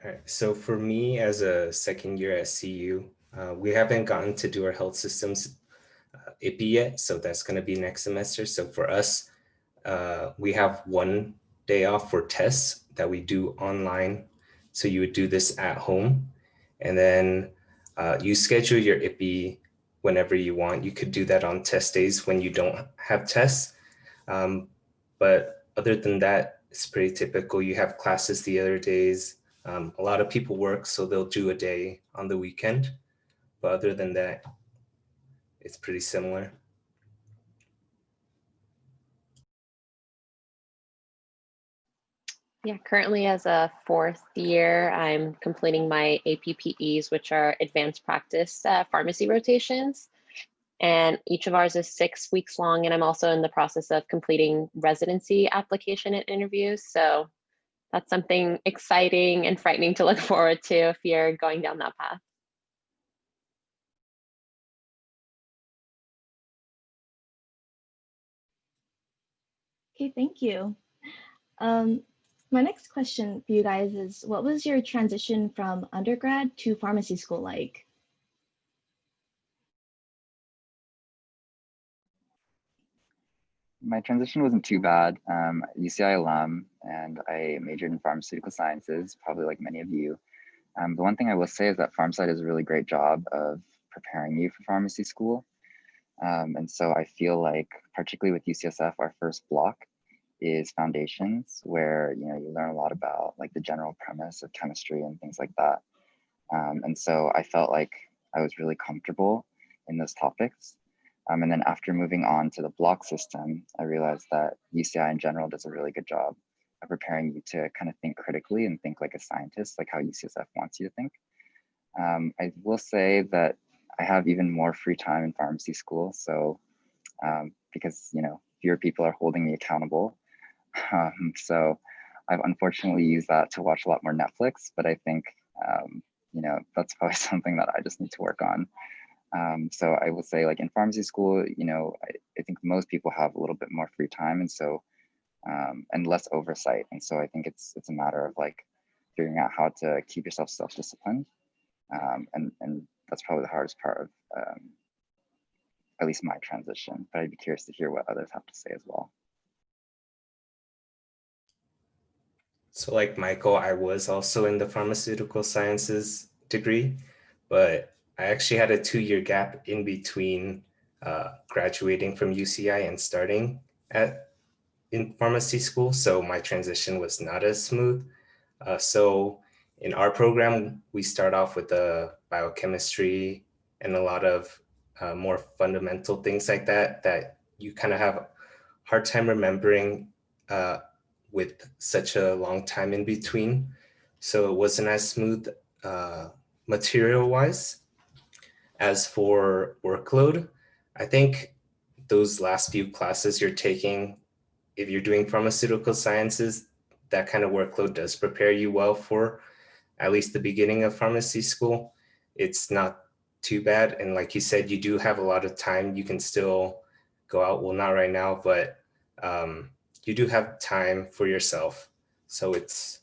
All right. So for me as a second year at CU, we haven't gotten to do our health systems IPI yet. So that's going to be next semester. So for us, we have 1 day off for tests that we do online. So you would do this at home, and then you schedule your IPI whenever you want. You could do that on test days when you don't have tests. But other than that, it's pretty typical. You have classes the other days. A lot of people work, so they'll do a day on the weekend. But other than that, it's pretty similar. Yeah, currently as a fourth year, I'm completing my APPEs, which are advanced practice pharmacy rotations. And each of ours is 6 weeks long. And I'm also in the process of completing residency application and interviews. So that's something exciting and frightening to look forward to if you're going down that path. Okay, thank you. My next question for you guys is, what was your transition from undergrad to pharmacy school like? My transition wasn't too bad. UCI alum, and I majored in pharmaceutical sciences, probably like many of you. The one thing I will say is that PharmSci does a really great job of preparing you for pharmacy school. And so I feel like, particularly with UCSF, our first block is foundations, where you learn a lot about like the general premise of chemistry and things like that. And so I felt like I was really comfortable in those topics. And then after moving on to the block system, I realized that UCI in general does a really good job of preparing you to kind of think critically and think like a scientist, like how UCSF wants you to think. I will say that I have even more free time in pharmacy school. So because, fewer people are holding me accountable. So I've unfortunately used that to watch a lot more Netflix, but I think, that's probably something that I just need to work on. So I will say, like in pharmacy school, I think most people have a little bit more free time, and so and less oversight. And so I think it's a matter of like figuring out how to keep yourself self-disciplined, and that's probably the hardest part of at least my transition. But I'd be curious to hear what others have to say as well. So like Michael, I was also in the pharmaceutical sciences degree, but I actually had a 2-year gap in between graduating from UCI and starting in pharmacy school. So my transition was not as smooth. So in our program, we start off with the biochemistry and a lot of more fundamental things like that you kind of have a hard time remembering with such a long time in between. So it wasn't as smooth material-wise. As for workload, I think those last few classes you're taking, if you're doing pharmaceutical sciences, that kind of workload does prepare you well for at least the beginning of pharmacy school. It's not too bad. And like you said, you do have a lot of time. You can still go out. Well, not right now, but you do have time for yourself. So it's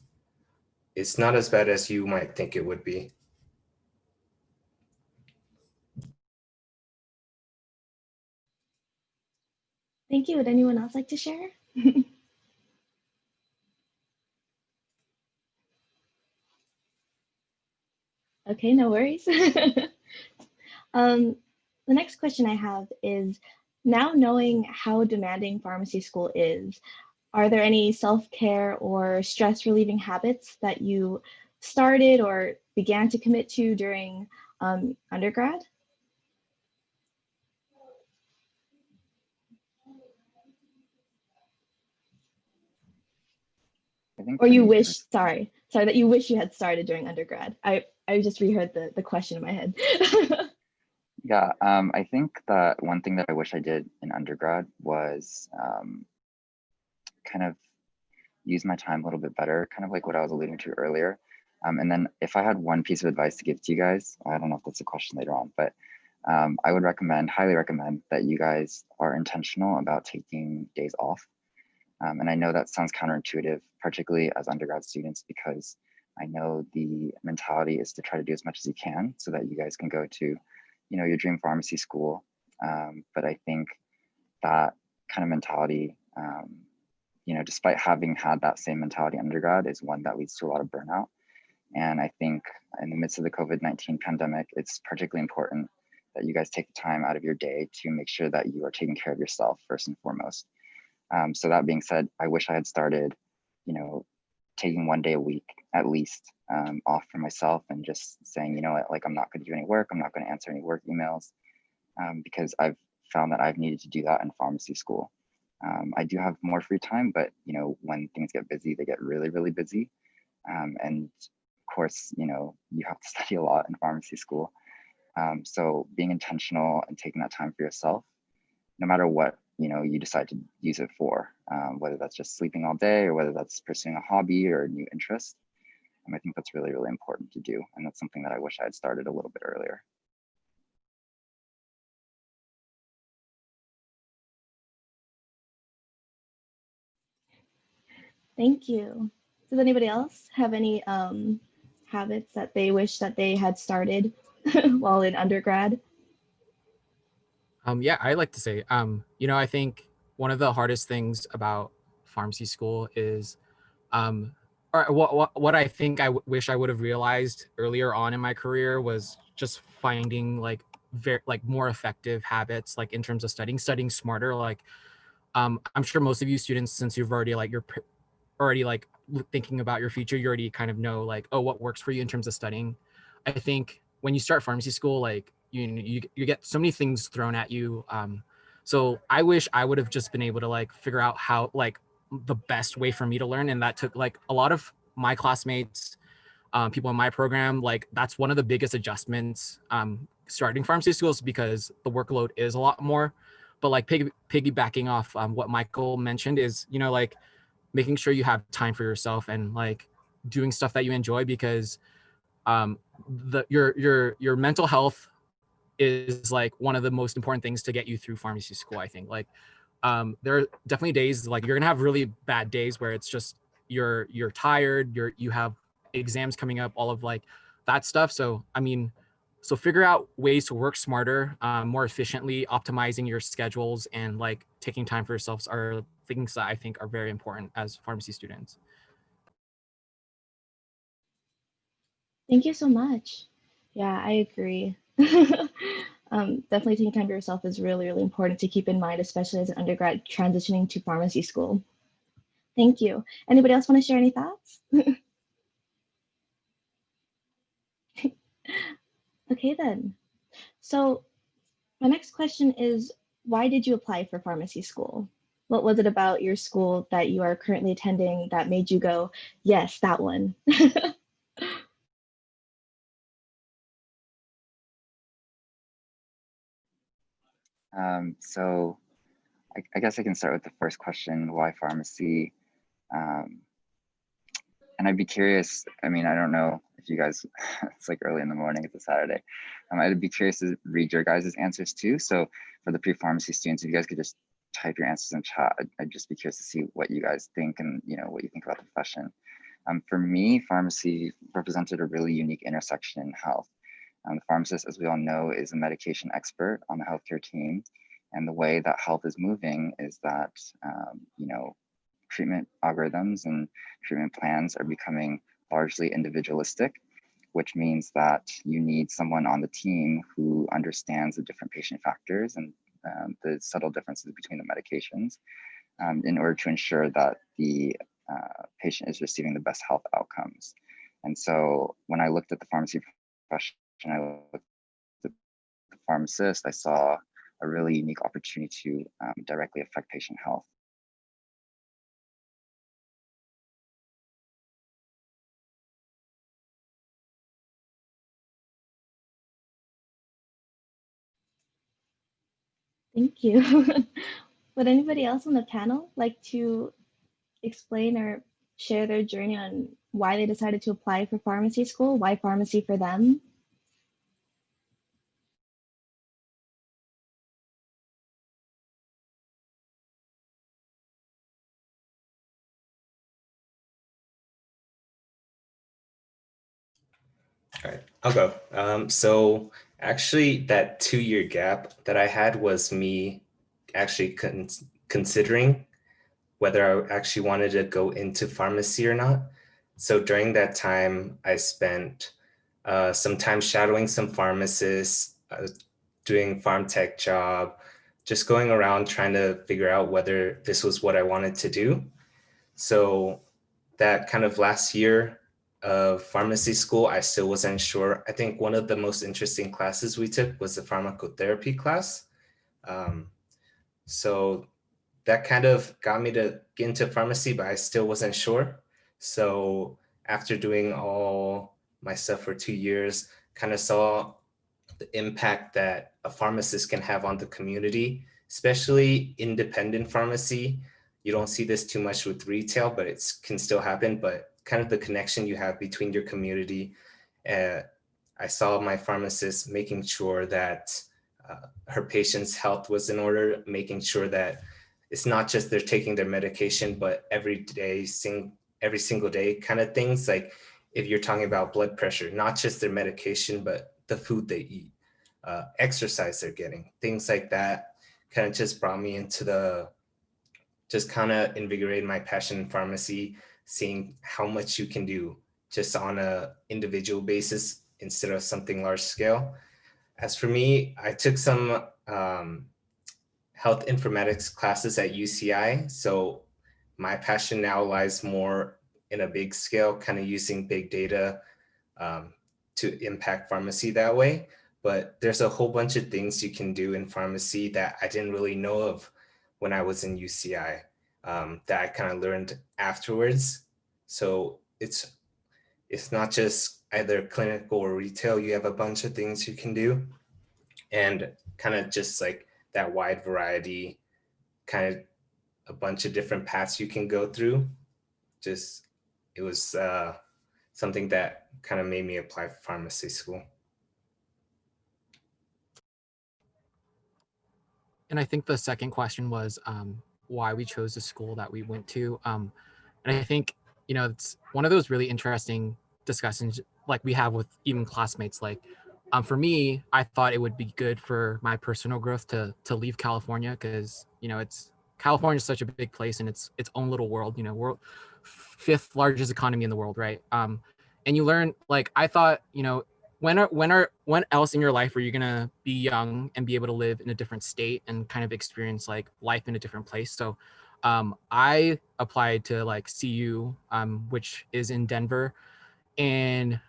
not as bad as you might think it would be. Thank you. Would anyone else like to share? Okay, no worries. The next question I have is, now knowing how demanding pharmacy school is, are there any self-care or stress relieving habits that you started or began to commit to during undergrad? Or you wish, sorry, that you wish you had started during undergrad. I just reheard the question in my head. Yeah, I think that one thing that I wish I did in undergrad was kind of use my time a little bit better, kind of like what I was alluding to earlier. And then if I had one piece of advice to give to you guys, I don't know if that's a question later on, but I would highly recommend that you guys are intentional about taking days off. And I know that sounds counterintuitive, particularly as undergrad students, because I know the mentality is to try to do as much as you can so that you guys can go to, your dream pharmacy school. But I think that kind of mentality, despite having had that same mentality undergrad, is one that leads to a lot of burnout. And I think in the midst of the COVID-19 pandemic, it's particularly important that you guys take the time out of your day to make sure that you are taking care of yourself first and foremost. So that being said, I wish I had started, taking one day a week at least off for myself and just saying, like I'm not going to do any work. I'm not going to answer any work emails because I've found that I've needed to do that in pharmacy school. I do have more free time, but when things get busy, they get really, really busy. And of course, you have to study a lot in pharmacy school. So being intentional and taking that time for yourself, no matter what you decide to use it for, whether that's just sleeping all day or whether that's pursuing a hobby or a new interest. I think that's really, really important to do. And that's something that I wish I had started a little bit earlier. Thank you. Does anybody else have any habits that they wish that they had started while in undergrad? Yeah, I like to say, I think one of the hardest things about pharmacy school is, or what I think I wish I would have realized earlier on in my career was just finding like more effective habits, like in terms of studying smarter. Like, I'm sure most of you students, since you've already already thinking about your future, you already kind of know like, oh, what works for you in terms of studying. I think when you start pharmacy school, like you get so many things thrown at you. So I wish I would have just been able to like figure out how like the best way for me to learn, and that took like a lot of my classmates, people in my program. Like that's one of the biggest adjustments starting pharmacy schools, because the workload is a lot more. But like piggybacking off what Michael mentioned is, like making sure you have time for yourself and like doing stuff that you enjoy, because your mental health is like one of the most important things to get you through pharmacy school. I think like there are definitely days like you're gonna have really bad days where it's just you're tired, you have exams coming up, all of like that stuff. So so figure out ways to work smarter, more efficiently, optimizing your schedules, and like taking time for yourselves are things that I think are very important as pharmacy students. Thank you so much. Yeah, I agree. Definitely taking time for yourself is really, really important to keep in mind, especially as an undergrad transitioning to pharmacy school. Thank you. Anybody else want to share any thoughts? Okay, then. So my next question is, why did you apply for pharmacy school? What was it about your school that you are currently attending that made you go, yes, that one? So I guess I can start with the first question, why pharmacy? And I'd be curious, I don't know if you guys, it's like early in the morning, it's a Saturday. I'd be curious to read your guys' answers too. So for the pre-pharmacy students, if you guys could just type your answers in chat, I'd just be curious to see what you guys think and what you think about the profession. For me, pharmacy represented a really unique intersection in health. The pharmacist, as we all know, is a medication expert on the healthcare team. And the way that health is moving is that, treatment algorithms and treatment plans are becoming largely individualistic, which means that you need someone on the team who understands the different patient factors and the subtle differences between the medications in order to ensure that the patient is receiving the best health outcomes. And so when I looked at the pharmacy profession, I looked at the pharmacist, I saw a really unique opportunity to directly affect patient health. Thank you. Would anybody else on the panel like to explain or share their journey on why they decided to apply for pharmacy school? Why pharmacy for them? All right, I'll go. So actually, that 2-year gap that I had was me actually considering whether I actually wanted to go into pharmacy or not. So during that time, I spent some time shadowing some pharmacists, doing farm tech job, just going around trying to figure out whether this was what I wanted to do. So that kind of last year of pharmacy school, I still wasn't sure. I think one of the most interesting classes we took was the pharmacotherapy class. Um, so that kind of got me to get into pharmacy, but I still wasn't sure. So after doing all my stuff for 2 years, kind of saw the impact that a pharmacist can have on the community, especially independent pharmacy. You don't see this too much with retail, but it can still happen. But kind of the connection you have between your community. Uh, I saw my pharmacist making sure that her patient's health was in order, making sure that it's not just they're taking their medication, but every day, every single day kind of things. Like if you're talking about blood pressure, not just their medication, but the food they eat, exercise they're getting, things like that kind of just brought me into just kind of invigorated my passion in pharmacy, seeing how much you can do just on a individual basis instead of something large scale. As for me, I took some health informatics classes at UCI. So my passion now lies more in a big scale, kind of using big data um, to impact pharmacy that way. But there's a whole bunch of things you can do in pharmacy that I didn't really know of when I was in UCI, that I kind of learned afterwards. So it's not just either clinical or retail. You have a bunch of things you can do, and kind of just like that wide variety, kind of a bunch of different paths you can go through. Just it was something that kind of made me apply for pharmacy school. And I think the second question was why we chose the school that we went to. And I think, it's one of those really interesting discussions like we have with even classmates. Like for me, I thought it would be good for my personal growth to leave California because, it's California is such a big place and it's its own little world, world fifth largest economy in the world, right? And you learn, like I thought, when else in your life are you gonna be young and be able to live in a different state and kind of experience like life in a different place? So I applied to like CU, which is in Denver, and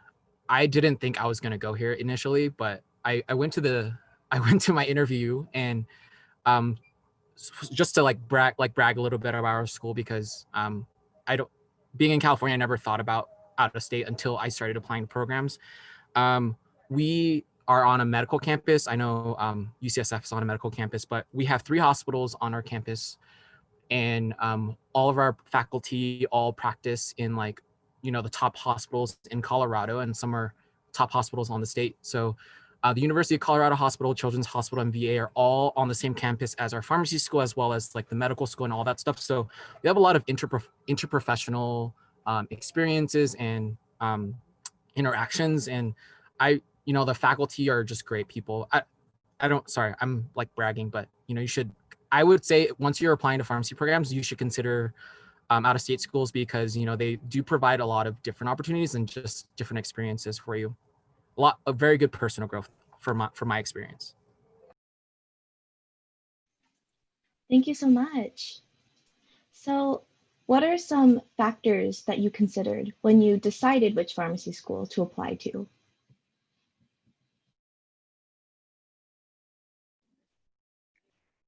I didn't think I was gonna go here initially, but I went to I went to my interview and um, just to brag a little bit about our school because I don't being in California, I never thought about out of state until I started applying to programs. Um, we are on a medical campus. I know UCSF is on a medical campus, but we have 3 hospitals on our campus, and all of our faculty all practice in like, the top hospitals in Colorado, and some are top hospitals on the state. So the University of Colorado Hospital, Children's Hospital, and VA are all on the same campus as our pharmacy school, as well as like the medical school and all that stuff. So we have a lot of interprofessional experiences and interactions. And the faculty are just great people. I don't, sorry, I'm like bragging, but you should, I would say once you're applying to pharmacy programs, you should consider out of state schools because, they do provide a lot of different opportunities and just different experiences for you. A lot of very good personal growth from my experience. Thank you so much. So, what are some factors that you considered when you decided which pharmacy school to apply to?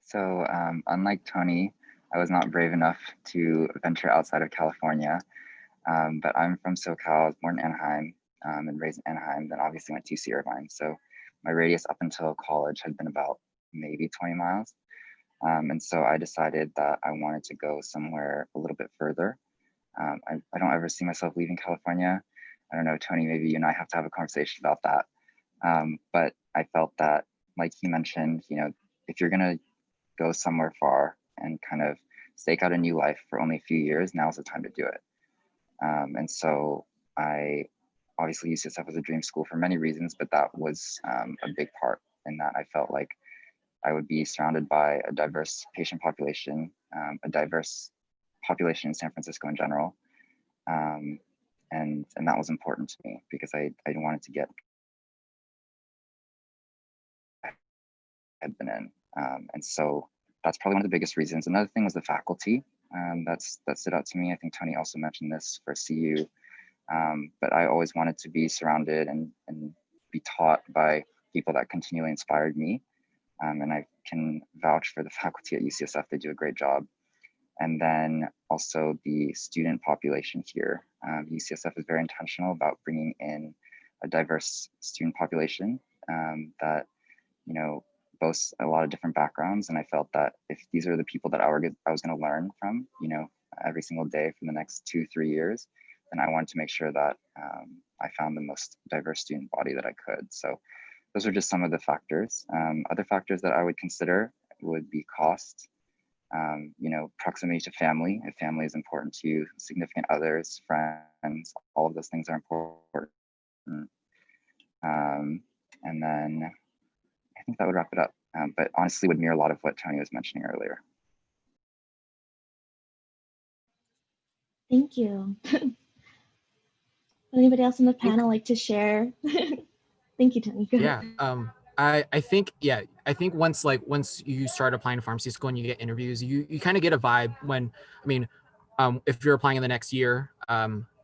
So, unlike Tony, I was not brave enough to venture outside of California. But I'm from SoCal. I was born in Anaheim and raised in Anaheim, then obviously went to UC Irvine. So my radius up until college had been about maybe 20 miles. And so I decided that I wanted to go somewhere a little bit further. I don't ever see myself leaving California. I don't know, Tony, maybe you and I have to have a conversation about that. But I felt that, like he mentioned, if you're going to go somewhere far and kind of stake out a new life for only a few years, now's the time to do it. And so I obviously UCSF was a dream school for many reasons, but that was a big part in that. I felt like I would be surrounded by a diverse patient population, a diverse population in San Francisco in general. And that was important to me because I wanted to get had been in. And so that's probably one of the biggest reasons. Another thing was the faculty. That stood out to me. I think Tony also mentioned this for CU. But I always wanted to be surrounded and be taught by people that continually inspired me. And I can vouch for the faculty at UCSF. They do a great job. And then also the student population here. UCSF is very intentional about bringing in a diverse student population that, you know, boasts a lot of different backgrounds. And I felt that if these are the people that I was going to learn from, you know, every single day for the next 2-3 years, then I wanted to make sure that I found the most diverse student body that I could. So those are just some of the factors. Other factors that I would consider would be cost, you know, proximity to family. If family is important to you, significant others, friends, all of those things are important. And then I think that would wrap it up. But honestly, would mirror a lot of what Tony was mentioning earlier. Thank you. Would anybody else on the panel like to share? Thank you, Tony. Go ahead. I think once you start applying to pharmacy school and you get interviews, you kind of get a vibe when, I mean, if you're applying in the next year,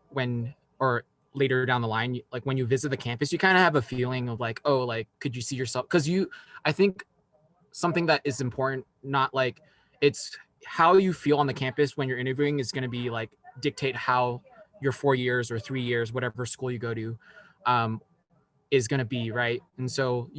when, or later down the line, like when you visit the campus, you kind of have a feeling of like, oh, like, could you see yourself? Because I think something that is important, not like, it's how you feel on the campus when you're interviewing is going to be like dictate how your 4 years or 3 years, whatever school you go to, is going to be, right? And so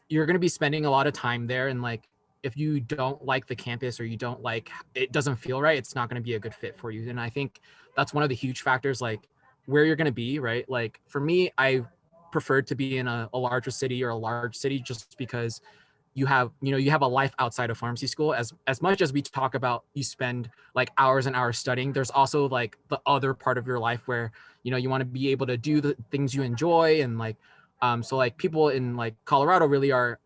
you're going to be spending a lot of time there, and like if you don't like the campus or you don't like, it doesn't feel right, it's not going to be a good fit for you. And I think that's one of the huge factors, like where you're going to be, right? Like for me, I preferred to be in a larger city or a large city just because you have a life outside of pharmacy school. As much as we talk about you spend like hours and hours studying, there's also like the other part of your life where you want to be able to do the things you enjoy. And like so like people in like Colorado really are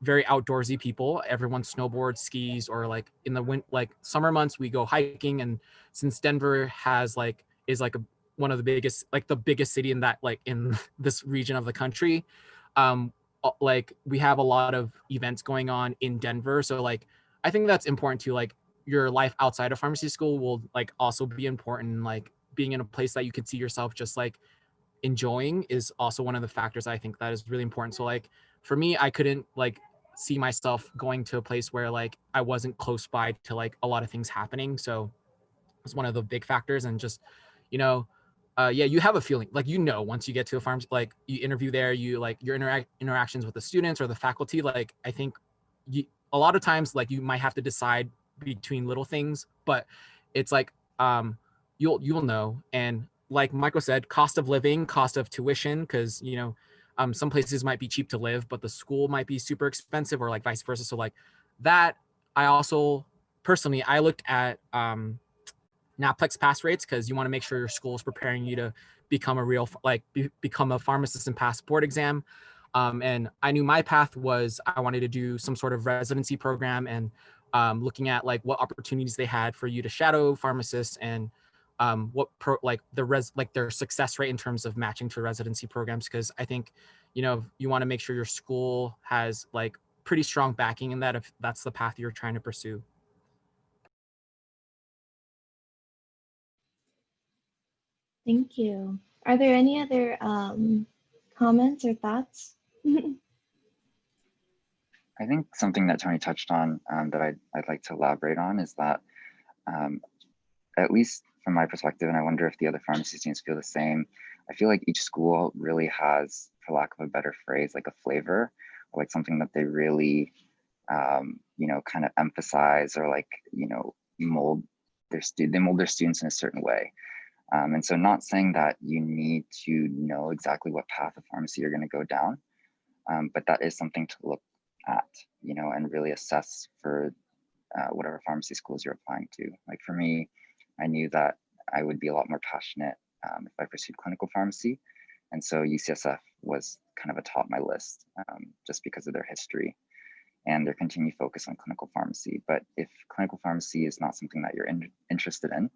very outdoorsy people. Everyone snowboards, skis, or like in the like summer months we go hiking. And since Denver is like one of the biggest, like the biggest city in that, like in this region of the country, like we have a lot of events going on in Denver. So like I think that's important too. Like your life outside of pharmacy school will like also be important. Like being in a place that you can see yourself just like enjoying is also one of the factors I think that is really important. So like for me, I couldn't like see myself going to a place where like I wasn't close by to like a lot of things happening. So it's one of the big factors. And just, you know, yeah, you have a feeling like, once you get to a farm, like you interview there, you like your interactions with the students or the faculty. Like I think a lot of times like you might have to decide between little things, but it's like you'll know. And like Michael said, cost of living, cost of tuition, because some places might be cheap to live, but the school might be super expensive, or like vice versa. So like that, I also personally I looked at NAPLEX pass rates, because you want to make sure your school is preparing you to become a real become a pharmacist and pass board exam. And I knew my path was I wanted to do some sort of residency program, and looking at like what opportunities they had for you to shadow pharmacists, and their success rate in terms of matching to residency programs. Because I think you want to make sure your school has like pretty strong backing in that, if that's the path you're trying to pursue. Thank you. Are there any other comments or thoughts? I think something that Tony touched on that I'd like to elaborate on is that, at least from my perspective, and I wonder if the other pharmacy students feel the same, I feel like each school really has, for lack of a better phrase, like a flavor, or like something that they really, kind of emphasize, or like, mold they mold their students in a certain way. And so not saying that you need to know exactly what path of pharmacy you're going to go down, but that is something to look at, and really assess for whatever pharmacy schools you're applying to. Like for me, I knew that I would be a lot more passionate if I pursued clinical pharmacy. And so UCSF was kind of atop my list just because of their history and their continued focus on clinical pharmacy. But if clinical pharmacy is not something that you're interested in,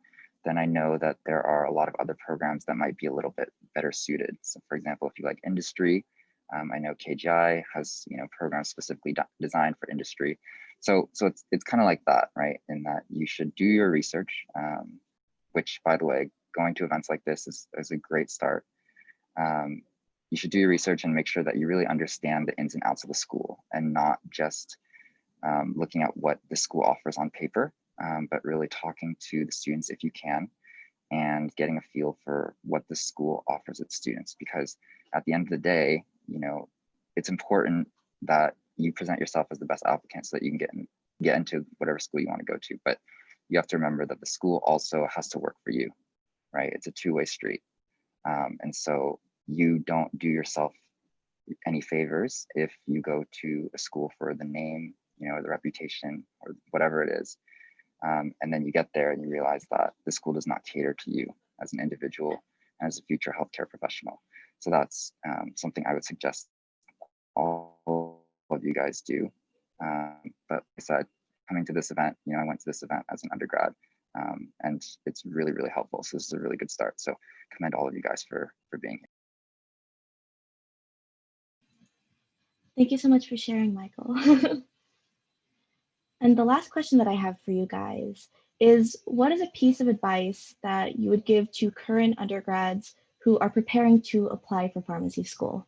then I know that there are a lot of other programs that might be a little bit better suited. So for example, if you like industry, I know KGI has programs specifically designed for industry. So it's kind of like that, right? In that you should do your research, which by the way, going to events like this is a great start. You should do your research and make sure that you really understand the ins and outs of the school and not just looking at what the school offers on paper, but really talking to the students if you can and getting a feel for what the school offers its students. Because at the end of the day, it's important that you present yourself as the best applicant so that you can get into whatever school you want to go to. But you have to remember that the school also has to work for you, right? It's a two-way street. And so you don't do yourself any favors if you go to a school for the name, or the reputation or whatever it is. And then you get there and you realize that the school does not cater to you as an individual and as a future healthcare professional. So that's something I would suggest all of you guys do. But like I said, coming to this event, I went to this event as an undergrad, and it's really, really helpful. So this is a really good start. So commend all of you guys for being here. Thank you so much for sharing, Michael. And the last question that I have for you guys is, what is a piece of advice that you would give to current undergrads who are preparing to apply for pharmacy school?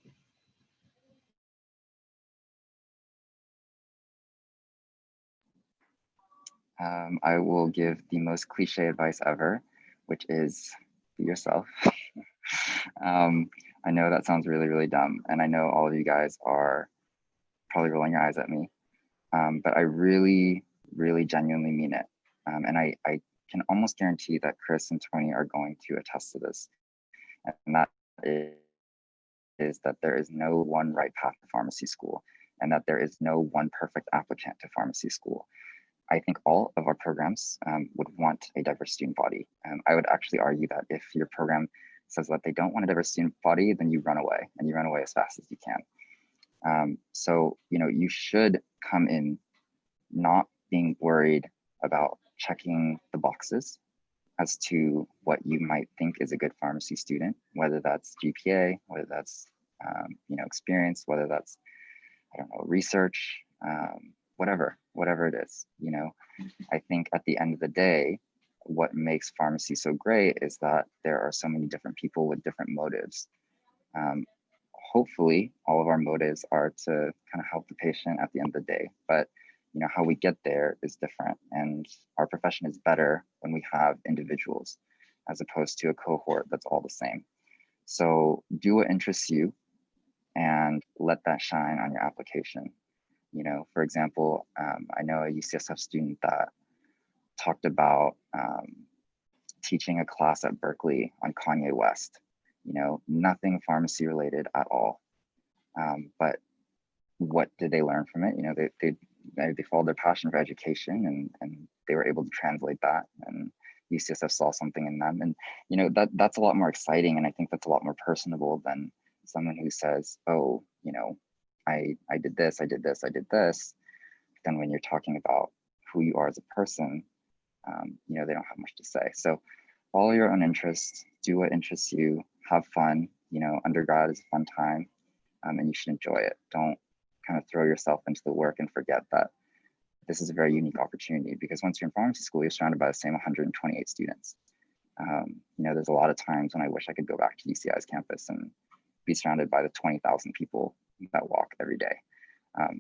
I will give the most cliche advice ever, which is be yourself. I know that sounds really, really dumb. And I know all of you guys are probably rolling your eyes at me, but I really, really genuinely mean it. And I can almost guarantee that Chris and Tony are going to attest to this. And that is that there is no one right path to pharmacy school, and that there is no one perfect applicant to pharmacy school. I think all of our programs would want a diverse student body. I would actually argue that if your program says that they don't want a diverse student body, then you run away, and you run away as fast as you can. So, you should come in not being worried about checking the boxes as to what you might think is a good pharmacy student, whether that's GPA, whether that's experience, whether that's, I don't know, research, whatever it is. I think at the end of the day, what makes pharmacy so great is that there are so many different people with different motives. Hopefully all of our motives are to kind of help the patient at the end of the day, but how we get there is different, and our profession is better when we have individuals as opposed to a cohort that's all the same. So do what interests you and let that shine on your application. For example, I know a UCSF student that talked about teaching a class at Berkeley on Kanye West, nothing pharmacy related at all. But what did they learn from it? They followed their passion for education, and they were able to translate that, and UCSF saw something in them. And that's a lot more exciting, and I think that's a lot more personable than someone who says, oh, I did this, I did this, I did this. Then when you're talking about who you are as a person, they don't have much to say. So follow your own interests, do what interests you, have fun. Undergrad is a fun time, and you should enjoy it. Don't kind of throw yourself into the work and forget that this is a very unique opportunity, because once you're in pharmacy school, you're surrounded by the same 128 students. There's a lot of times when I wish I could go back to UCI's campus and be surrounded by the 20,000 people that walk every day.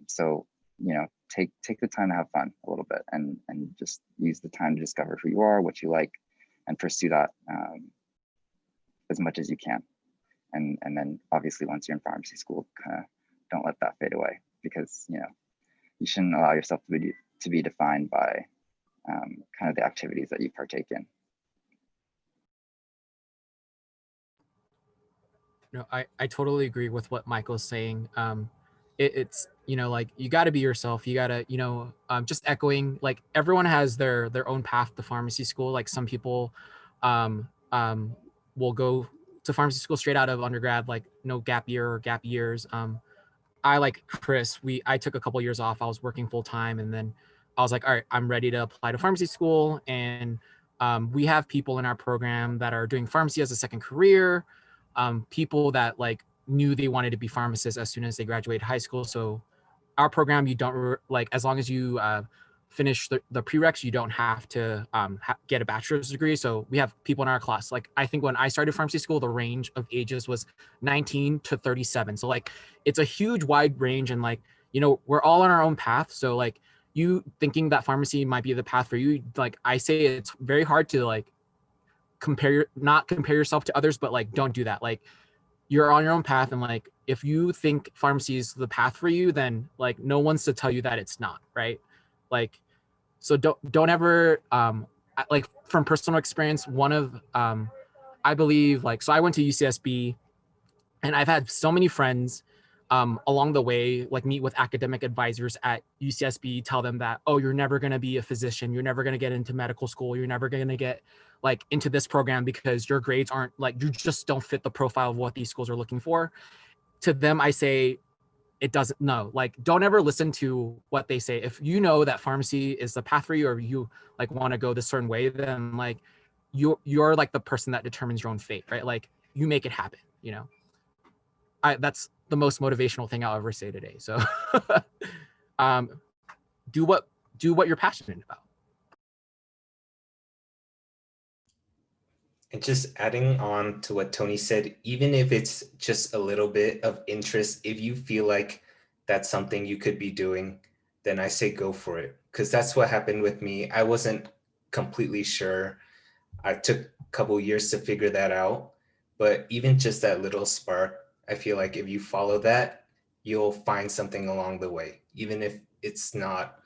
So, take the time to have fun a little bit, and just use the time to discover who you are, what you like, and pursue that as much as you can. And then obviously once you're in pharmacy school, kind of don't let that fade away, because you shouldn't allow yourself to be defined by kind of the activities that you partake in. No, I totally agree with what Michael's saying. It's like, you got to be yourself. You got to just echoing, like, everyone has their own path to pharmacy school. Like, some people will go to pharmacy school straight out of undergrad, like no gap year or gap years. I, like Chris, I took a couple years off. I was working full time, and then I was like, all right, I'm ready to apply to pharmacy school. And we have people in our program that are doing pharmacy as a second career, people that like knew they wanted to be pharmacists as soon as they graduated high school. So our program, you don't like, as long as you finish the prereqs, you don't have to get a bachelor's degree. So we have people in our class. Like, I think when I started pharmacy school, the range of ages was 19 to 37. So like, it's a huge wide range. And like, you know, we're all on our own path. So like, you thinking that pharmacy might be the path for you, like I say, it's very hard to like not compare yourself to others, but like, don't do that. Like, you're on your own path, and like, if you think pharmacy is the path for you, then like, no one's to tell you that it's not, right? Like, so don't ever like, from personal experience, one of I believe, like, so I went to UCSB, and I've had so many friends along the way, like, meet with academic advisors at UCSB, tell them that, oh, you're never going to be a physician, you're never going to get into medical school, you're never going to get like into this program because your grades aren't, like, you just don't fit the profile of what these schools are looking for. To them, I say, it doesn't, no, like, don't ever listen to what they say. If you know that pharmacy is the path for you, or you like want to go this certain way, then like, you're like the person that determines your own fate, right? Like, you make it happen, you know. That's the most motivational thing I'll ever say today. So do what you're passionate about. And just adding on to what Tony said, even if it's just a little bit of interest, if you feel like that's something you could be doing, then I say go for it. Because that's what happened with me. I wasn't completely sure. I took a couple years to figure that out. But even just that little spark, I feel like if you follow that, you'll find something along the way, even if it's not.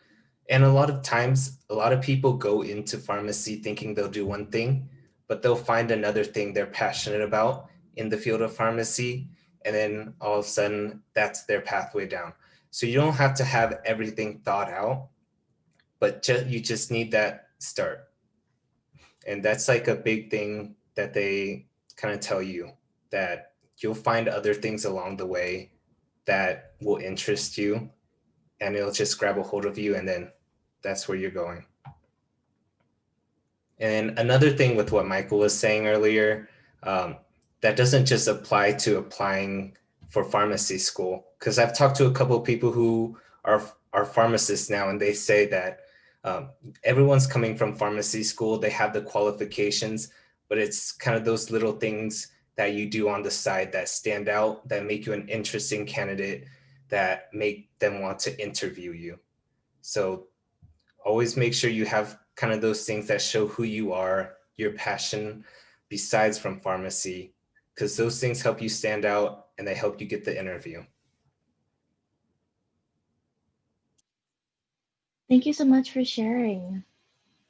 And a lot of times, a lot of people go into pharmacy thinking they'll do one thing, but they'll find another thing they're passionate about in the field of pharmacy. And then all of a sudden, that's their pathway down. So you don't have to have everything thought out, but you just need that start. And that's like a big thing that they kind of tell you, that you'll find other things along the way that will interest you, and it'll just grab a hold of you, and then that's where you're going. And another thing with what Michael was saying earlier, that doesn't just apply to applying for pharmacy school, because I've talked to a couple of people who are pharmacists now, and they say that everyone's coming from pharmacy school, they have the qualifications, but it's kind of those little things that you do on the side that stand out, that make you an interesting candidate, that make them want to interview you. So always make sure you have kind of those things that show who you are, your passion, besides from pharmacy, because those things help you stand out and they help you get the interview. Thank you so much for sharing.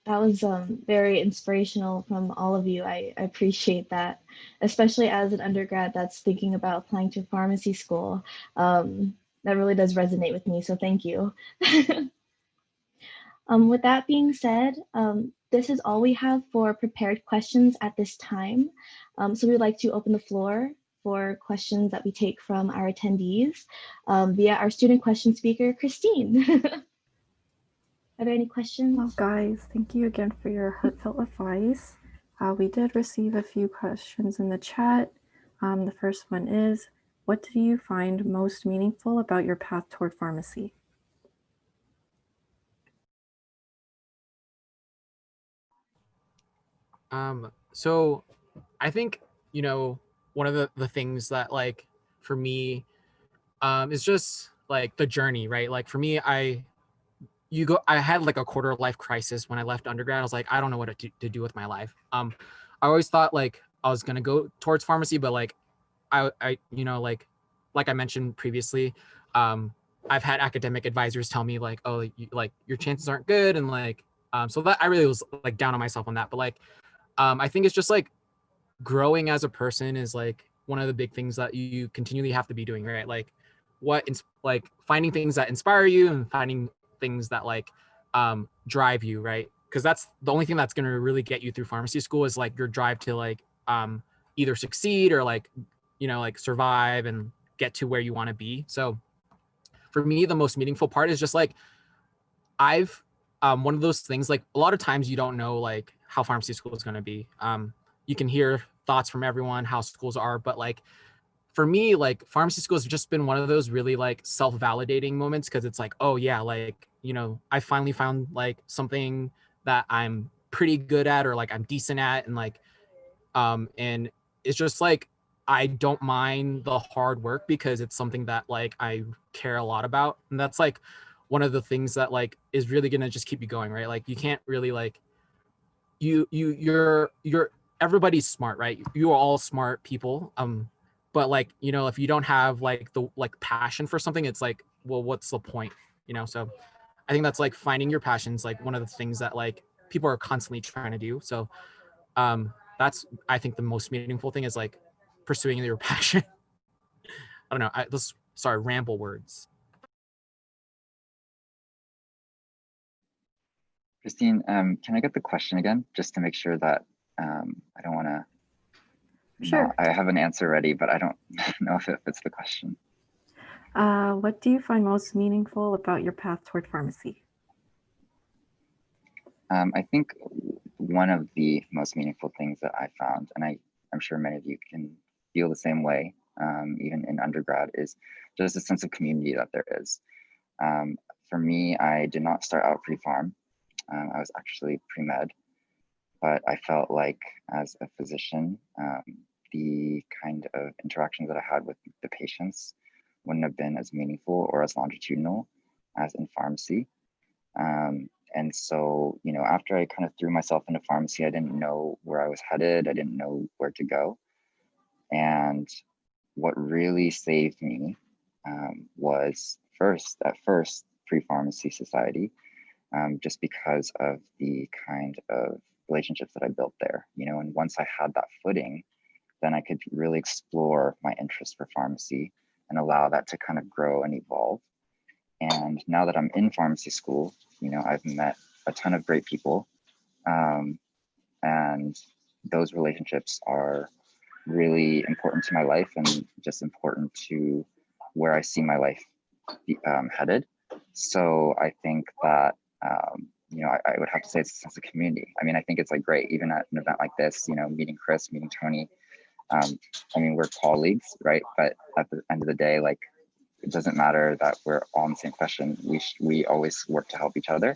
That was very inspirational from all of you. I appreciate that, especially as an undergrad that's thinking about applying to pharmacy school. That really does resonate with me, so thank you. With that being said, this is all we have for prepared questions at this time. So we'd like to open the floor for questions that we take from our attendees via our student question speaker, Christine. Are there any questions? Well, guys, thank you again for your heartfelt advice. We did receive a few questions in the chat. The first one is, what do you find most meaningful about your path toward pharmacy? So I think, you know, one of the things that, like, for me, is just like the journey, right? Like, for me, I had like a quarter life crisis when I left undergrad. I was like, I don't know what to do with my life. I always thought like I was gonna go towards pharmacy, but like I you know, like I mentioned previously, I've had academic advisors tell me like, oh, like your chances aren't good, and like so that I really was like down on myself on that. But like I think it's just like growing as a person is like one of the big things that you continually have to be doing, right? Like like finding things that inspire you and finding things that like drive you, right? Because that's the only thing that's going to really get you through pharmacy school is like your drive to like either succeed or like, like survive and get to where you want to be. So for me, the most meaningful part is just like, I've one of those things, like a lot of times you don't know like how pharmacy school is going to be. You can hear thoughts from everyone, how schools are, but like for me, like pharmacy school has just been one of those really like self-validating moments, because it's like, oh yeah, like, I finally found like something that I'm pretty good at, or like I'm decent at, and like and it's just like I don't mind the hard work because it's something that like I care a lot about. And that's like one of the things that like is really gonna just keep you going, right? Like you can't really like you're everybody's smart, right? You are all smart people. But like, if you don't have like the like passion for something, it's like, well, what's the point? So I think that's like finding your passions, like one of the things that like people are constantly trying to do. So that's, I think, the most meaningful thing is like pursuing your passion. I don't know. Sorry, ramble words. Christine, can I get the question again, just to make sure that I don't want to. Sure. I have an answer ready, but I don't know if it fits the question. What do you find most meaningful about your path toward pharmacy? I think one of the most meaningful things that I found, and I'm sure many of you can feel the same way, even in undergrad, is just a sense of community that there is. For me, I did not start out pre-pharm. I was actually pre-med, but I felt like as a physician, the kind of interactions that I had with the patients wouldn't have been as meaningful or as longitudinal as in pharmacy. And so, after I kind of threw myself into pharmacy, I didn't know where I was headed. I didn't know where to go. And what really saved me was at first, pre-pharmacy society, just because of the kind of relationships that I built there, and once I had that footing, then I could really explore my interest for pharmacy and allow that to kind of grow and evolve. And now that I'm in pharmacy school, I've met a ton of great people. And those relationships are really important to my life and just important to where I see my life headed. So I think that, I would have to say it's a sense of community. I mean, I think it's like great, even at an event like this, meeting Chris, meeting Tony. I mean, we're colleagues, right? But at the end of the day, like, it doesn't matter that we're all in the same profession. We always work to help each other.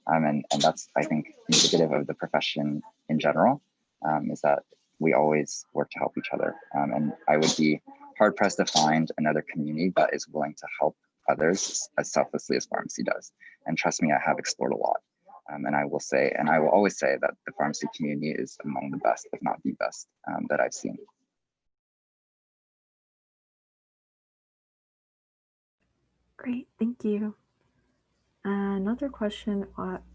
And that's, I think, indicative of the profession in general, is that we always work to help each other. And I would be hard pressed to find another community that is willing to help others as selflessly as pharmacy does. And trust me, I have explored a lot. And I will say, and I will always say, that the pharmacy community is among the best, if not the best, that I've seen. Great, thank you. Another question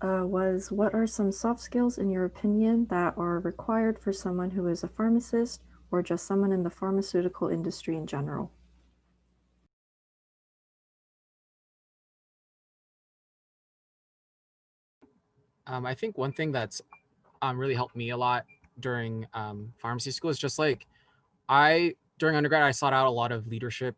was, what are some soft skills in your opinion that are required for someone who is a pharmacist or just someone in the pharmaceutical industry in general? I think one thing that's really helped me a lot during pharmacy school is just like, during undergrad, I sought out a lot of leadership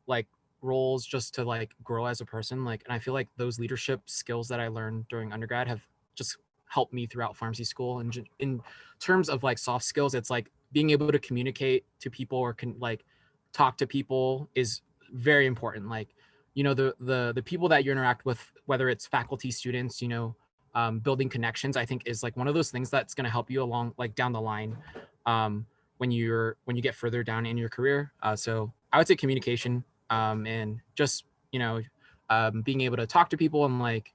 like roles just to like grow as a person. Like, and I feel like those leadership skills that I learned during undergrad have just helped me throughout pharmacy school. And in terms of like soft skills, it's like being able to communicate to people or can like talk to people is very important. Like, the people that you interact with, whether it's faculty, students, building connections, I think is like one of those things that's going to help you along like down the line when you get further down in your career. So I would say communication, and just being able to talk to people and like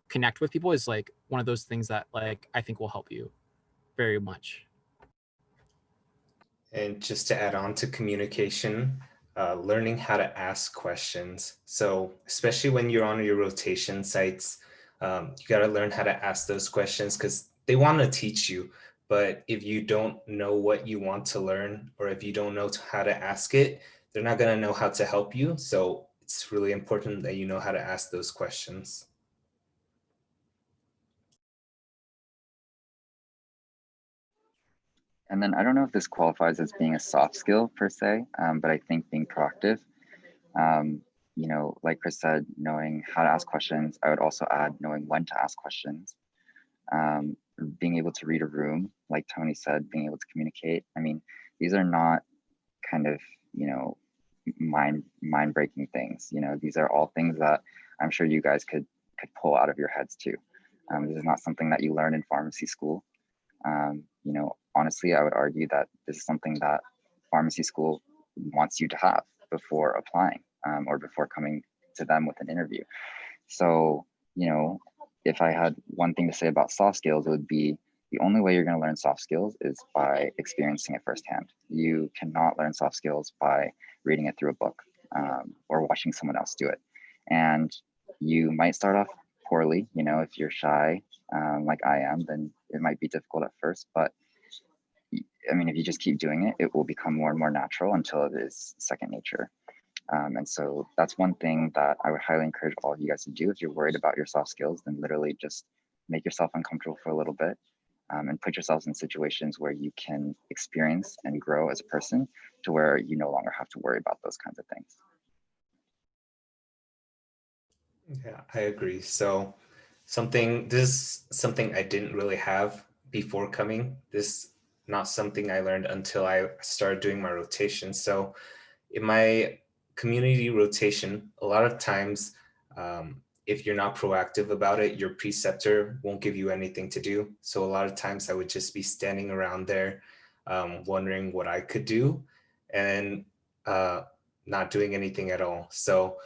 connect with people is like one of those things that like I think will help you very much. And just to add on to communication, learning how to ask questions. So especially when you're on your rotation sites, you got to learn how to ask those questions because they want to teach you. But if you don't know what you want to learn, or if you don't know how to ask it, they're not going to know how to help you. So it's really important that you know how to ask those questions. And then I don't know if this qualifies as being a soft skill per se, but I think being proactive, you know, like Chris said, knowing how to ask questions, I would also add knowing when to ask questions, being able to read a room, like Tony said, being able to communicate. I mean, these are not kind of, you know, mind breaking things. You know, these are all things that I'm sure you guys could pull out of your heads too. This is not something that you learn in pharmacy school. You know, honestly, I would argue that this is something that pharmacy school wants you to have before applying, or before coming to them with an interview. So, you know, if I had one thing to say about soft skills, it would be the only way you're going to learn soft skills is by experiencing it firsthand. You cannot learn soft skills by reading it through a book, or watching someone else do it. And you might start off poorly. You know, if you're shy, like I am, then it might be difficult at first. But I mean, if you just keep doing it, it will become more and more natural until it is second nature. And so that's one thing that I would highly encourage all of you guys to do. If you're worried about your soft skills, then literally just make yourself uncomfortable for a little bit, and put yourselves in situations where you can experience and grow as a person to where you no longer have to worry about those kinds of things. Yeah, I agree. So this is something I didn't really have before coming. This not something I learned until I started doing my rotation. So in my community rotation, a lot of times, if you're not proactive about it, your preceptor won't give you anything to do. So a lot of times I would just be standing around there, wondering what I could do, and not doing anything at all. So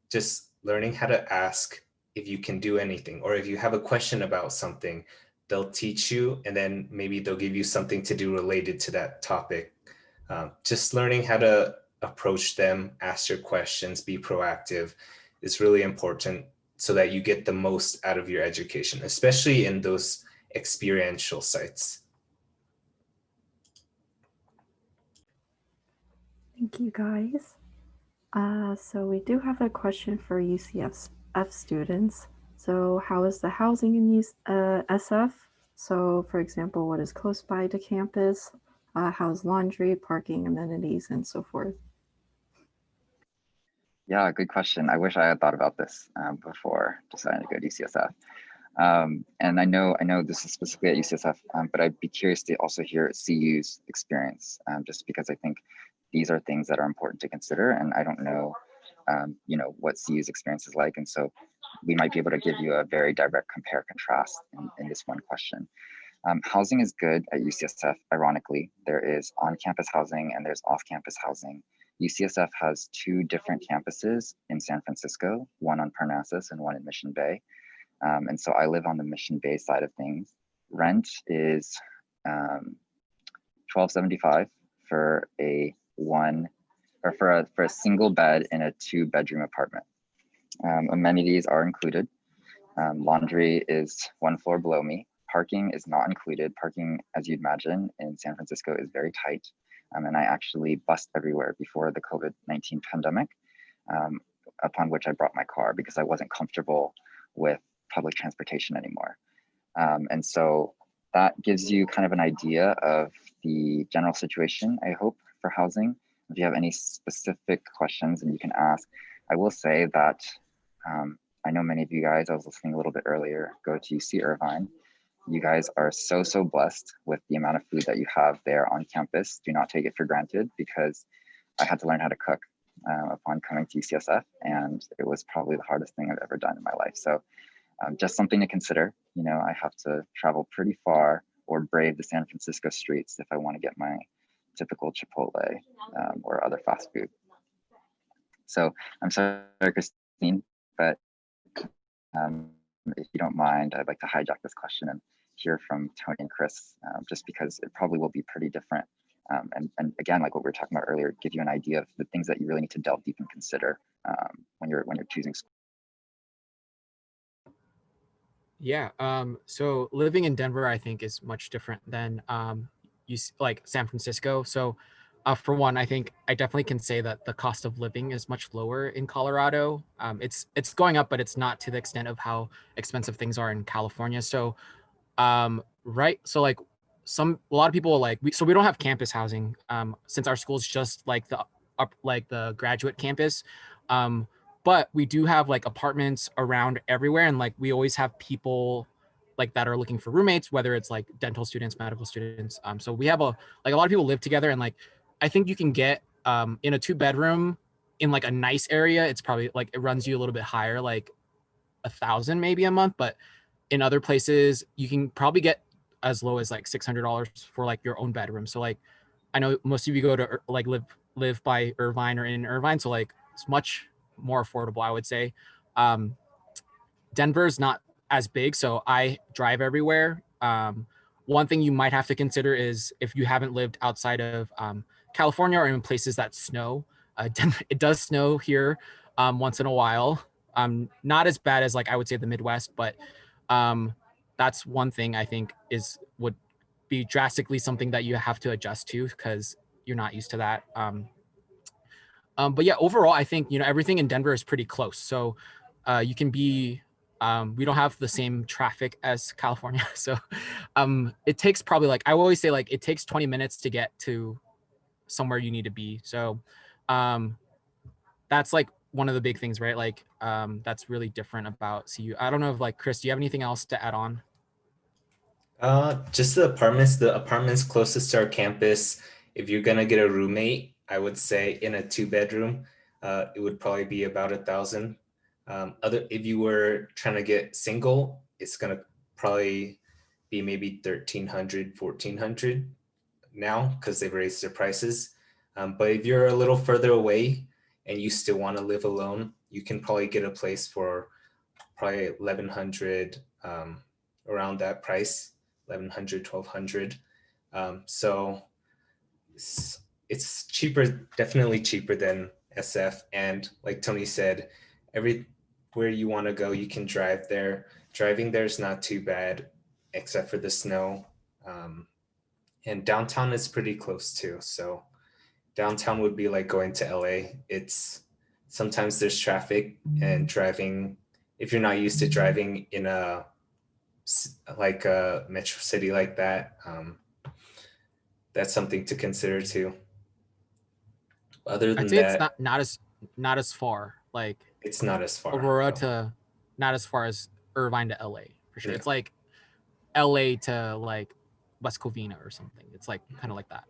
just learning how to ask if you can do anything, or if you have a question about something, they'll teach you, and then maybe they'll give you something to do related to that topic. Just learning how to approach them, ask your questions, be proactive is really important so that you get the most out of your education, especially in those experiential sites. Thank you, guys. So we do have a question for UCSF students. So how is the housing in SF? So for example, what is close by to campus? How's laundry, parking, amenities, and so forth? Yeah, good question. I wish I had thought about this before deciding to go to UCSF. And I know this is specifically at UCSF, but I'd be curious to also hear CU's experience, just because I think these are things that are important to consider, and I don't know, you know, what CU's experience is like, and so we might be able to give you a very direct compare contrast in this one question. Housing is good at UCSF. Ironically, there is on-campus housing and there's off-campus housing. UCSF has two different campuses in San Francisco, one on Parnassus and one in Mission Bay. And so I live on the Mission Bay side of things. Rent is $12.75 for a for a single bed in a 2-bedroom apartment. Amenities are included. Laundry is 1 floor below me. Parking is not included. Parking, as you'd imagine, in San Francisco is very tight. And I actually bussed everywhere before the COVID-19 pandemic, upon which I brought my car because I wasn't comfortable with public transportation anymore. And so that gives you kind of an idea of the general situation, I hope, for housing. If you have any specific questions, and you can ask. I will say that I know many of you guys, I was listening a little bit earlier, go to UC Irvine. You guys are so blessed with the amount of food that you have there on campus. Do not take it for granted, because I had to learn how to cook upon coming to UCSF, and it was probably the hardest thing I've ever done in my life. So just something to consider. You know, I have to travel pretty far or brave the San Francisco streets if I want to get my typical Chipotle or other fast food. So I'm sorry, Christine, but if you don't mind, I'd like to hijack this question and hear from Tony and Chris, just because it probably will be pretty different. And again, like what we were talking about earlier, give you an idea of the things that you really need to delve deep and consider when you're choosing school. Yeah. So living in Denver, I think, is much different than like San Francisco. So for one, I think I definitely can say that the cost of living is much lower in Colorado. It's going up, but it's not to the extent of how expensive things are in California. So right. So like a lot of people like, so we don't have campus housing since our school's just like the graduate campus. But we do have like apartments around everywhere, and like we always have people like that are looking for roommates, whether it's like dental students, medical students. So we have a lot of people live together, and like I think you can get in a 2-bedroom in like a nice area, it's probably like it runs you a little bit higher, like 1,000 maybe a month, but in other places you can probably get as low as like $600 for like your own bedroom. So like I know most of you go to like live by Irvine or in Irvine, so like it's much more affordable, I would say. Denver's not as big, so I drive everywhere. One thing you might have to consider is if you haven't lived outside of California or in places that snow. It does snow here once in a while. Not as bad as like I would say the Midwest, but that's one thing I think would be drastically something that you have to adjust to because you're not used to that. But yeah, overall, I think everything in Denver is pretty close. So you can be. We don't have the same traffic as California, so it takes probably like I always say like it takes 20 minutes to get to somewhere you need to be. So that's like one of the big things, right? Like that's really different about CU. I don't know if like Chris, do you have anything else to add on? Just the apartments closest to our campus. If you're gonna get a roommate, I would say in a 2-bedroom, it would probably be about 1,000. If you were trying to get single, it's gonna probably be maybe 1,300, 1,400 now because they've raised their prices. But if you're a little further away and you still want to live alone, you can probably get a place for probably 1,100, around that price, 1,100, 1,200. So it's cheaper, definitely cheaper than SF. And like Tony said, everywhere you want to go, you can drive there. Driving there is not too bad, except for the snow. And downtown is pretty close too. So downtown would be like going to LA. It's sometimes there's traffic and driving. If you're not used to driving in a like a metro city like that, that's something to consider too. Other I'd than say it's that, not as far. Like it's not as far. Aurora No. to not as far as Irvine to LA for sure. Yeah. It's like LA to like West Covina or something. It's like kind of like that,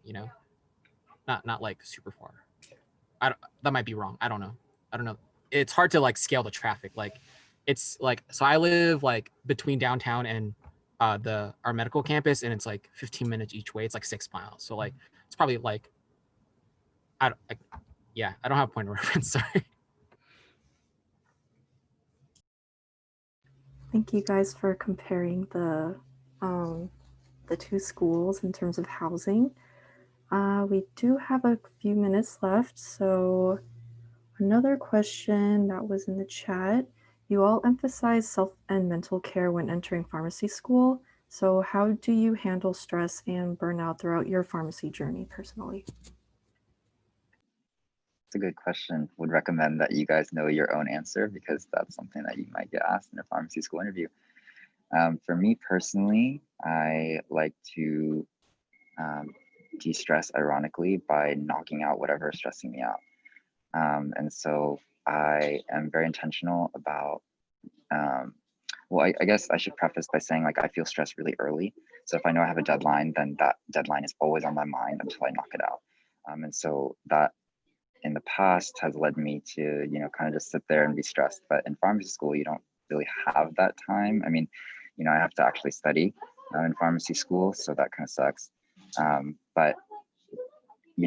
not like super far. That might be wrong. I don't know. It's hard to like scale the traffic. Like it's like, so I live like between downtown and our medical campus, and it's like 15 minutes each way. It's like 6 miles. So like it's probably like I don't have a point of reference. Sorry. Thank you guys for comparing the two schools in terms of housing. We do have a few minutes left, so another question that was in the chat. You all emphasize self and mental care when entering pharmacy school. So how do you handle stress and burnout throughout your pharmacy journey personally? It's a good question. Would recommend that you guys know your own answer because that's something that you might get asked in a pharmacy school interview. For me personally, I like to de-stress ironically by knocking out whatever is stressing me out. And so I am very intentional about, well, I guess I should preface by saying like I feel stressed really early. So if I know I have a deadline, then that deadline is always on my mind until I knock it out. And so that in the past has led me to, kind of just sit there and be stressed. But in pharmacy school, you don't really have that time. I mean, I have to actually study in pharmacy school, so that kind of sucks. But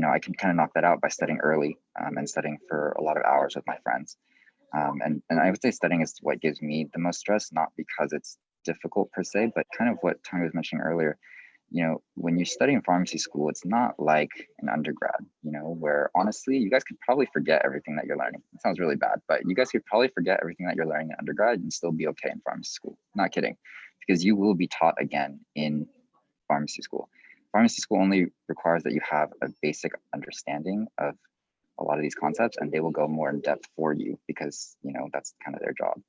I can kind of knock that out by studying early and studying for a lot of hours with my friends. And I would say studying is what gives me the most stress, not because it's difficult per se, but kind of what Tony was mentioning earlier. When you study in pharmacy school, it's not like an undergrad, where honestly, you guys could probably forget everything that you're learning. It sounds really bad, but you guys could probably forget everything that you're learning in undergrad and still be okay in pharmacy school. Not kidding, because you will be taught again in pharmacy school. Pharmacy school only requires that you have a basic understanding of a lot of these concepts, and they will go more in depth for you because, that's kind of their job.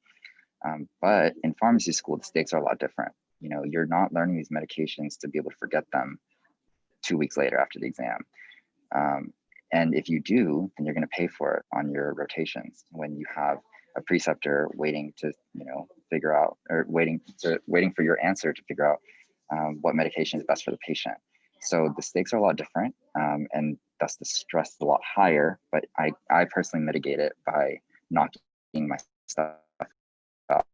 But in pharmacy school, the stakes are a lot different. You know, you're not learning these medications to be able to forget them 2 weeks later after the exam. And if you do, then you're going to pay for it on your rotations when you have a preceptor waiting to, you know, figure out, or waiting for your answer to figure out what medication is best for the patient. So the stakes are a lot different, and thus the stress is a lot higher. But I personally mitigate it by knocking my stuff out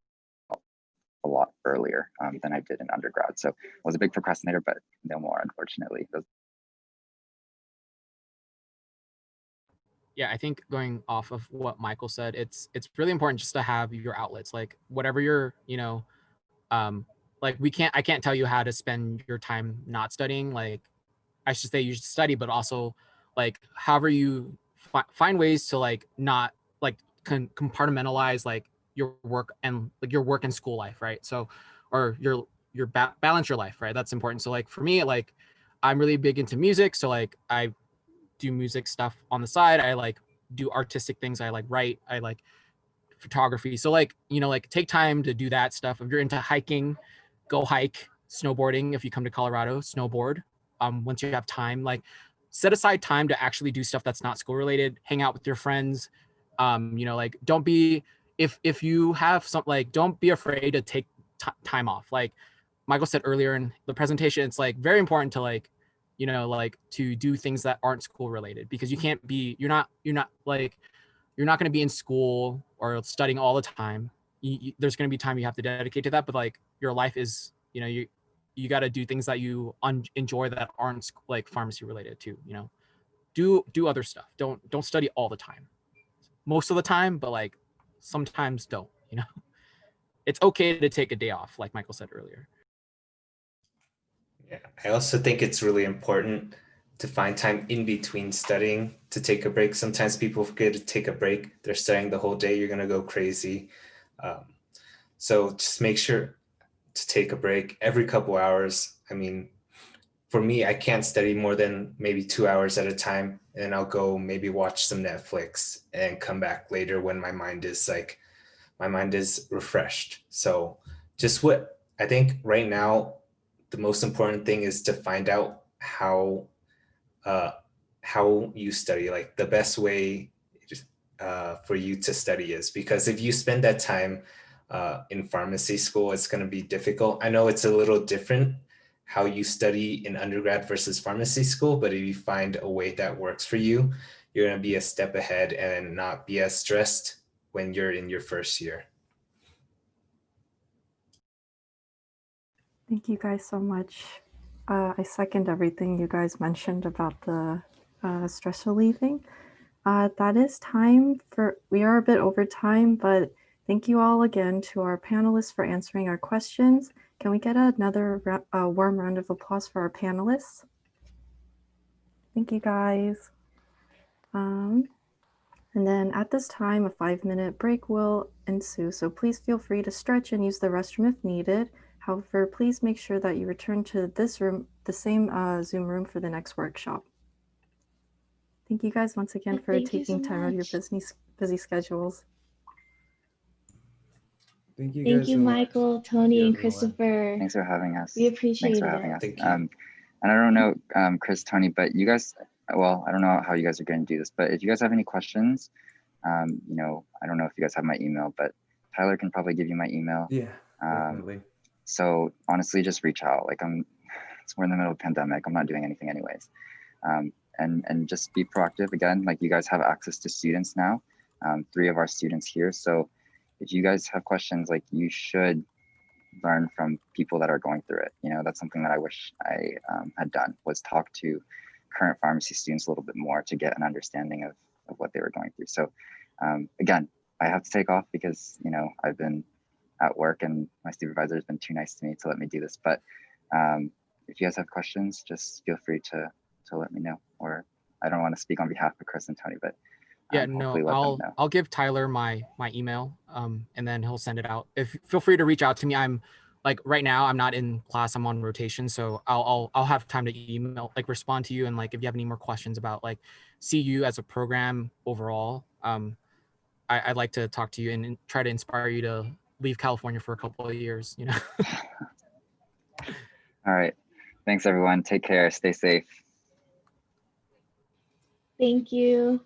a lot earlier than I did in undergrad. So I was a big procrastinator, but no more, unfortunately. Yeah, I think going off of what Michael said, it's really important just to have your outlets, like whatever you're, you know, like I can't tell you how to spend your time not studying. Like I should say you should study, but also like however you find ways to like not like compartmentalize like your work and like your work and school life, right? So, or your balance your life, right? That's important. So like for me, like I'm really big into music, so like I do music stuff on the side. I like do artistic things. I like write. I like photography. So like, you know, like take time to do that stuff. If you're into hiking, go hike, snowboarding. If you come to Colorado, snowboard. Once you have time, like set aside time to actually do stuff that's not school related, hang out with your friends. You know, like don't be, if you have some, like, don't be afraid to take time off. Like Michael said earlier in the presentation, it's like very important to like, you know, like to do things that aren't school related, because you can't be, you're not like, you're not going to be in school or studying all the time. There's going to be time you have to dedicate to that, but like your life is, you know, you got to do things that you enjoy that aren't like pharmacy related too. You know, do other stuff. Don't study all the time, most of the time, but like sometimes don't. You know, it's okay to take a day off, like Michael said earlier. Yeah, I also think it's really important to find time in between studying to take a break. Sometimes people forget to take a break. They're studying the whole day. You're going to go crazy. So just make sure to take a break every couple hours. I mean, for me, I can't study more than maybe 2 hours at a time. And I'll go maybe watch some Netflix and come back later when my mind is refreshed. So just what I think right now, the most important thing is to find out uh, how you study, like the best way for you to study is, because if you spend that time in pharmacy school, it's going to be difficult. I know it's a little different how you study in undergrad versus pharmacy school, but if you find a way that works for you, you're going to be a step ahead and not be as stressed when you're in your first year. Thank you guys so much. I second everything you guys mentioned about the stress relieving. That is time for, we are a bit over time, but thank you all again to our panelists for answering our questions. Can we get another warm round of applause for our panelists? Thank you guys. And then at this time, a 5-minute break will ensue. So please feel free to stretch and use the restroom if needed. However, please make sure that you return to this room, the same Zoom room, for the next workshop. Thank you guys once again for taking time out of your busy schedules. Thank you, Michael, Tony, and Christopher. Thanks for having us. We appreciate it. Thank you. And I don't know, Chris, Tony, but you guys, well, I don't know how you guys are going to do this, but if you guys have any questions, you know, I don't know if you guys have my email, but Tyler can probably give you my email. Yeah, definitely. So honestly, just reach out. Like we're in the middle of a pandemic. I'm not doing anything anyways. And just be proactive. Again, like you guys have access to students now, 3 of our students here. So if you guys have questions, like you should learn from people that are going through it. You know, that's something that I wish I had done, was talk to current pharmacy students a little bit more to get an understanding of what they were going through. So again, I have to take off because, you know, I've been at work and my supervisor has been too nice to me to let me do this. But if you guys have questions, just feel free to let me know. Or I don't want to speak on behalf of Chris and Tony, but yeah, no, I'll give Tyler my email, and then he'll send it out. Feel free to reach out to me. I'm like right now I'm not in class, I'm on rotation, so I'll have time to email, like respond to you, and like if you have any more questions about like CU as a program overall, I'd like to talk to you and try to inspire you to leave California for a couple of years, you know. All right. Thanks, everyone. Take care. Stay safe. Thank you.